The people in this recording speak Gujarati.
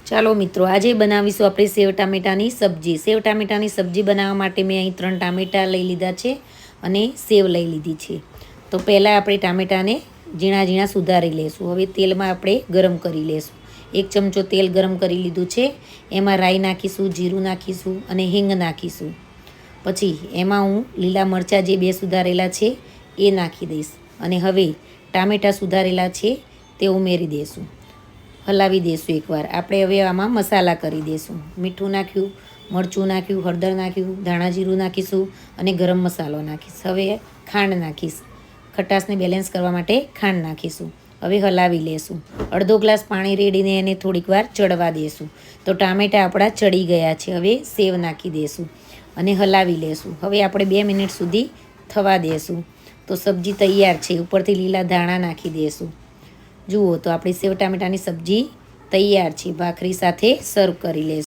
ચાલો મિત્રો, આજે બનાવીશું આપણે સેવ ટામેટાની સબ્જી. સેવ ટામેટાની સબ્જી બનાવવા માટે મેં અહીં 3 ટામેટાં લઈ લીધા છે અને સેવ લઈ લીધી છે. તો પહેલાં આપણે ટામેટાને ઝીણા ઝીણા સુધારી લઈશું. હવે તેલમાં આપણે ગરમ કરી લઈશું. 1 ચમચો તેલ ગરમ કરી લીધું છે. એમાં રાઈ નાખીશું, જીરું નાખીશું અને હિંગ નાખીશું. પછી એમાં હું લીલા મરચાં જે 2 સુધારેલા છે એ નાખી દઈશ અને હવે ટામેટાં સુધારેલા છે તે ઉમેરી દઈશું. હલાવી દઈશું એકવાર. આપણે હવે આમાં મસાલા કરી દઈશું. મીઠું નાખ્યું, મરચું નાખ્યું, હળદર નાખ્યું, ધાણા જીરું નાખીશું અને ગરમ મસાલો નાખીશ. હવે ખાંડ નાખીશ. ખટાશને બેલેન્સ કરવા માટે ખાંડ નાખીશું. હવે હલાવી લેશું. અડધો ગ્લાસ પાણી રેડીને એને થોડીક વાર ચડવા દઈશું. તો ટામેટાં આપણા ચડી ગયા છે. હવે સેવ નાખી દઈશું અને હલાવી લેશું. હવે આપણે 2 મિનિટ સુધી થવા દઈશું. તો સબ્જી તૈયાર છે. ઉપરથી લીલા ધાણા નાખી દઈશું. જુઓ તો આપણી સેવ ટામેટાની સબ્જી તૈયાર છે. ભાખરી સાથે સર્વ કરી લેશું.